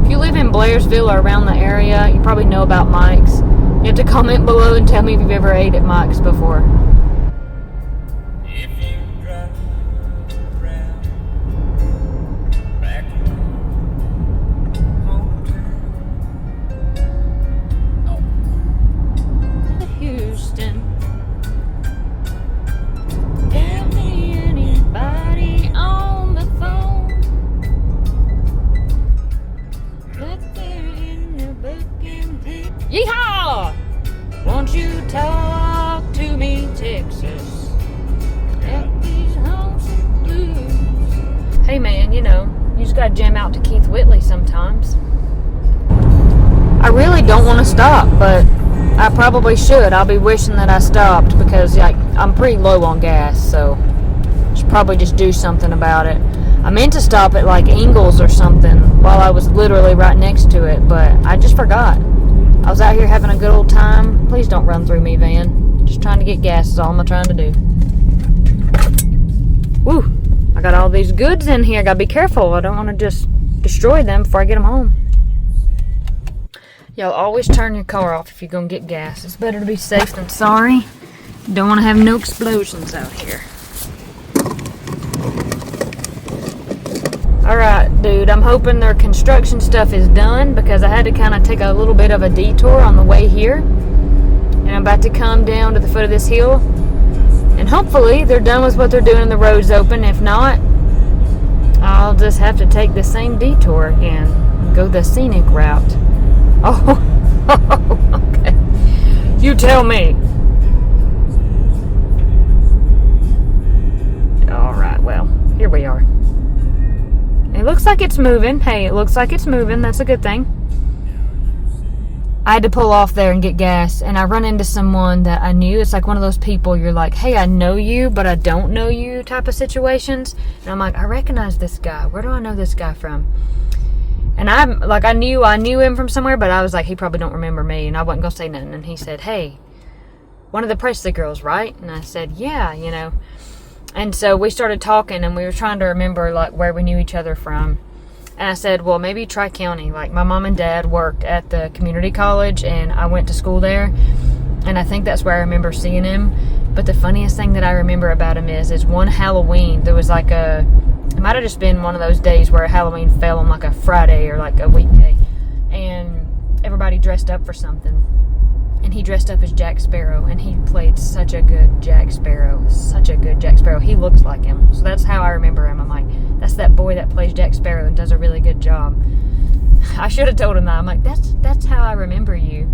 if you live in Blairsville or around the area, you probably know about Mike's. You have to comment below and tell me if you've ever ate at Mike's before. If you drive around back Houston. Tell me anybody on the phone that they're in the booking gotta jam out to Keith Whitley sometimes. I really don't want to stop, but I probably should. I'll be wishing that I stopped because like I'm pretty low on gas, so I should probably just do something about it. I meant to stop at like Ingles or something while I was literally right next to it, but I just forgot. I was out here having a good old time. Please don't run through me, van. Just trying to get gas is all I'm trying to do. Woo! I got all these goods in here. I gotta be careful. I don't want to just destroy them before I get them home. Y'all always turn your car off if you're gonna get gas. It's better to be safe than sorry. Don't want to have no explosions out here. Alright, dude, I'm hoping their construction stuff is done because I had to kind of take a little bit of a detour on the way here. And I'm about to come down to the foot of this hill. And hopefully they're done with what they're doing and the road's open. If not, I'll just have to take the same detour again and go the scenic route. Oh, okay. You tell me. Alright, well, here we are. It looks like it's moving. Hey, it looks like it's moving. That's a good thing. I had to pull off there and get gas, and I run into someone that I knew. It's like one of those people you're like, hey, I know you, but I don't know you type of situations. And I'm like, I recognize this guy. Where do I know this guy from? And I'm like, I knew him from somewhere, but I was like, he probably don't remember me, and I wasn't going to say nothing. And he said, hey, one of the Pressley Girls, right? And I said, yeah, you know. And so we started talking, and we were trying to remember, like, where we knew each other from. And I said, well, maybe Tri-County. Like, my mom and dad worked at the community college, and I went to school there. And I think that's where I remember seeing him. But the funniest thing that I remember about him is one Halloween, there was like it might have just been one of those days where Halloween fell on like a Friday or like a weekday. And everybody dressed up for something. And he dressed up as Jack Sparrow, and he played such a good Jack Sparrow. Such a good Jack Sparrow. He looks like him. So that's how I remember him. I'm like, that's that boy that plays Jack Sparrow and does a really good job. I should have told him that. I'm like, that's how I remember you.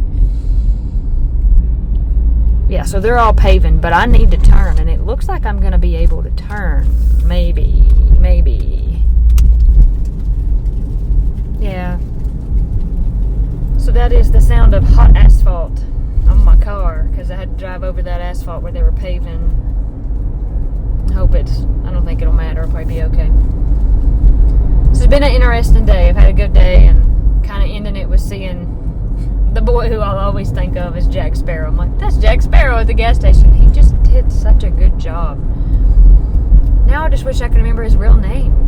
Yeah, so they're all paving, but I need to turn, and it looks like I'm going to be able to turn. Maybe. Yeah. So that is the sound of hot asphalt on my car, because I had to drive over that asphalt where they were paving. I don't think it'll matter. It'll probably be okay. This has been an interesting day. I've had a good day, and kind of ending it with seeing the boy who I'll always think of as Jack Sparrow. I'm like, that's Jack Sparrow at the gas station. He just did such a good job. Now I just wish I could remember his real name.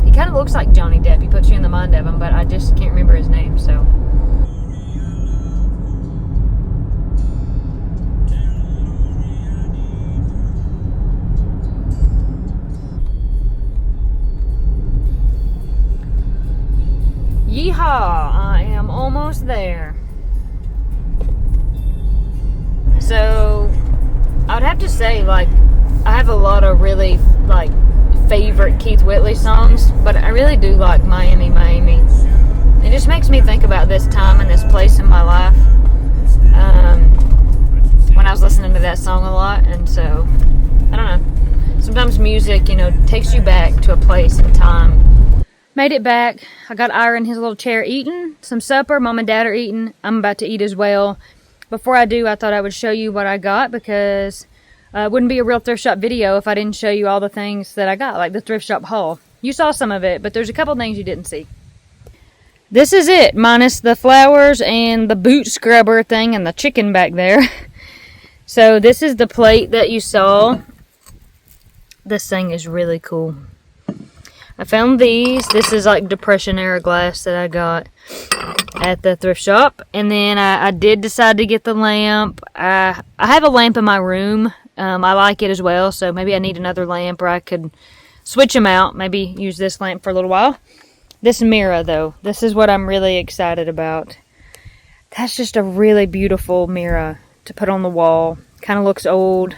He kind of looks like Johnny Depp. He puts you in the mind of him, but I just can't remember his name, so. Yeehaw! I am almost there. So, I'd have to say, like, I have a lot of really, like, favorite Keith Whitley songs, but I really do like Miami, Miami. It just makes me think about this time and this place in my life when I was listening to that song a lot, and so, I don't know. Sometimes music, takes you back to a place and time. Made it back. I got Ira in his little chair eating some supper. Mom and Dad are eating. I'm about to eat as well. Before I do, I thought I would show you what I got, because it wouldn't be a real thrift shop video if I didn't show you all the things that I got, like the thrift shop haul. You saw some of it, but there's a couple things you didn't see. This is it, minus the flowers and the boot scrubber thing and the chicken back there. So this is the plate that you saw. This thing is really cool. I found these. This is like Depression era glass that I got at the thrift shop. And then I did decide to get the lamp. I have a lamp in my room. I like it as well, so maybe I need another lamp, or I could switch them out. Maybe use this lamp for a little while. This mirror, though, this is what I'm really excited about. That's just a really beautiful mirror to put on the wall. Kind of looks old.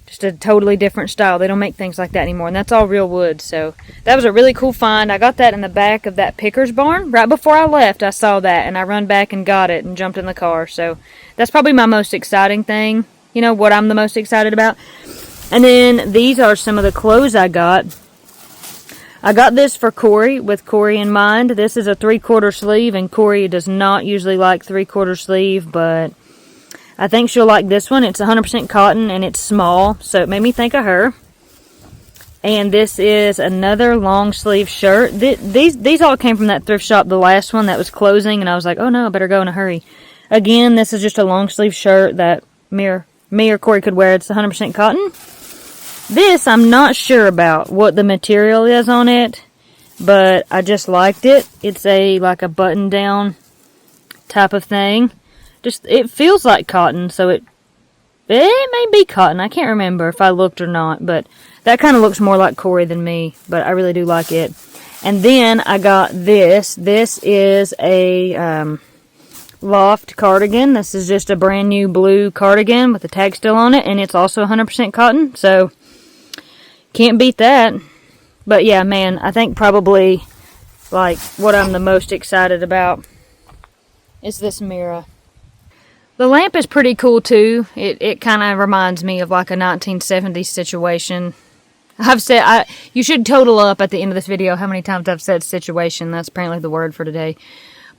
Just a totally different style. They don't make things like that anymore, and that's all real wood. So that was a really cool find. I got that in the back of that picker's barn. Right before I left, I saw that, and I run back and got it and jumped in the car. So that's probably my most exciting thing. What I'm the most excited about. And then these are some of the clothes I got. I got this for Corey, with Corey in mind. This is a 3/4 sleeve, and Corey does not usually like 3/4 sleeve, but I think she'll like this one. It's 100% cotton, and it's small, so it made me think of her. And this is another long sleeve shirt. These all came from that thrift shop, the last one that was closing, and I was like, oh no, I better go in a hurry. Again, this is just a long sleeve shirt that me or Corey could wear. It's 100% cotton. This, I'm not sure about what the material is on it, but I just liked it. It's like a button down type of thing. It feels like cotton, so it may be cotton. I can't remember if I looked or not, but that kind of looks more like Corey than me, but I really do like it. And then I got this. This is a loft cardigan. This is just a brand new blue cardigan with the tag still on it, and it's also 100% cotton, so can't beat that. But yeah, man, I think probably like what I'm the most excited about is this mirror. The lamp is pretty cool too. It kind of reminds me of like a 1970s situation. I've said, you should total up at the end of this video how many times I've said situation. That's apparently the word for today.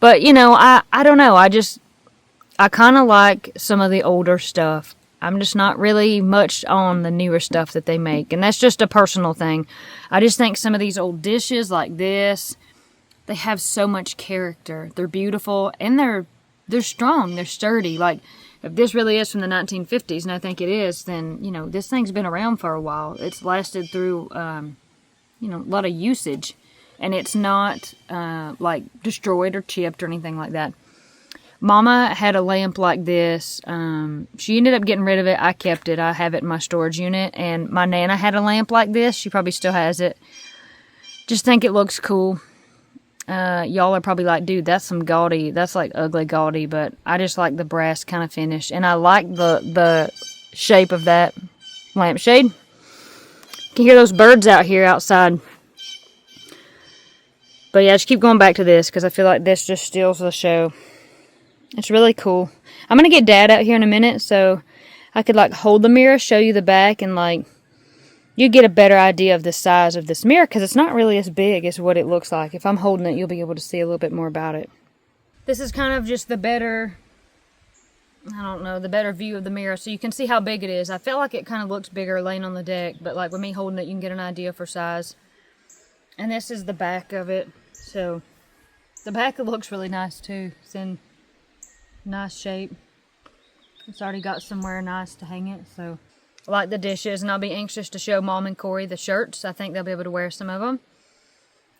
But, you know, I don't know. I kind of like some of the older stuff. I'm just not really much on the newer stuff that they make. And that's just a personal thing. I just think some of these old dishes like this, they have so much character. They're beautiful and they're strong. They're sturdy. Like, if this really is from the 1950s, and I think it is, then, you know, this thing's been around for a while. It's lasted through, you know, a lot of usage. And it's not, like, destroyed or chipped or anything like that. Mama had a lamp like this. She ended up getting rid of it. I kept it. I have it in my storage unit. And my Nana had a lamp like this. She probably still has it. Just think it looks cool. Y'all are probably like, dude, that's some gaudy. That's like ugly gaudy. But I just like the brass kind of finish. And I like the shape of that lampshade. You can hear those birds out here outside. But yeah, just keep going back to this because I feel like this just steals the show. It's really cool. I'm going to get Dad out here in a minute so I could like hold the mirror, show you the back, and like you get a better idea of the size of this mirror because it's not really as big as what it looks like. If I'm holding it, you'll be able to see a little bit more about it. This is kind of just the better, I don't know, the better view of the mirror so you can see how big it is. I feel like it kind of looks bigger laying on the deck, but like with me holding it, you can get an idea for size. And this is the back of it. So the back looks really nice too. It's in nice shape. It's already got somewhere nice to hang it. So I like the dishes, and I'll be anxious to show Mom and Corey the shirts. I think they'll be able to wear some of them.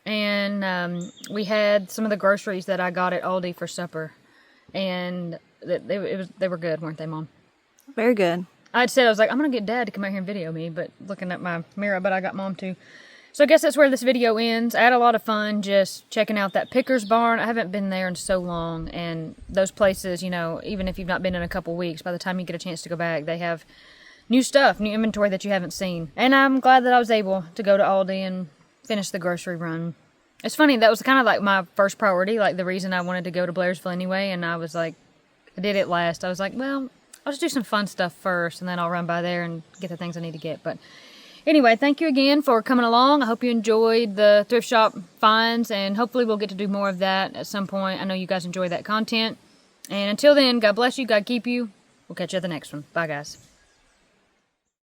And we had some of the groceries that I got at Aldi for supper. And they were good, weren't they, Mom? Very good. I was like, I'm going to get Dad to come out here and video me, but looking at my mirror, but I got Mom too. So I guess that's where this video ends. I had a lot of fun just checking out that Pickers barn. I haven't been there in so long, and those places, you know, even if you've not been in a couple weeks, by the time you get a chance to go back, they have new stuff, new inventory that you haven't seen. And I'm glad that I was able to go to Aldi and finish the grocery run. It's funny, that was kind of like my first priority, like the reason I wanted to go to Blairsville anyway, and I was like, I did it last. I was like, well, I'll just do some fun stuff first, and then I'll run by there and get the things I need to get. But anyway, thank you again for coming along. I hope you enjoyed the thrift shop finds, and hopefully we'll get to do more of that at some point. I know you guys enjoy that content. And until then, God bless you, God keep you. We'll catch you at the next one. Bye, guys.